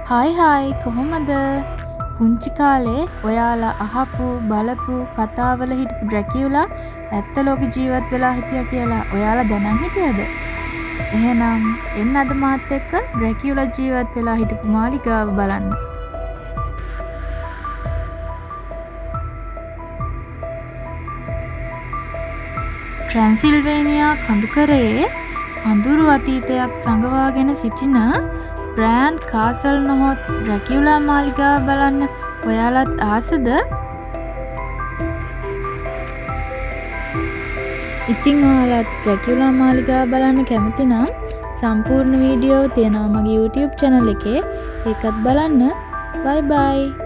Hi කොහොමද? පුංචි කාලේ ඔයාලා අහපු බලපු කතාවල හිටපු ඩ්‍රැකියුලා ඇත්ත ලෝකේ ජීවත් වෙලා හිටියා කියලා ඔයාලා දැනන් හිටියද? එහෙනම් එන්න අද මාත් එක්ක ඩ්‍රැකියුලා ජීවත් වෙලා හිටපු මාලිගාව බලන්න. ට්‍රැන්සිල්වේනියා කඳුකරයේ අඳුරු අතීතයක් සංගවාගෙන සිටින බ්‍රෑන්ඩ් කාසල් නොහොත් ඩ්‍රැකියුලා මාලිගාව බලන්න ඔයාලත් ආසද? ඉතින් ඔයාලත් ඩ්‍රැකියුලා මාලිගාව බලන්න කැමති නම් සම්පූර්ණ වීඩියෝව තියෙනවා මගේ YouTube channel එකේ. ඒකත් බලන්න. bye bye.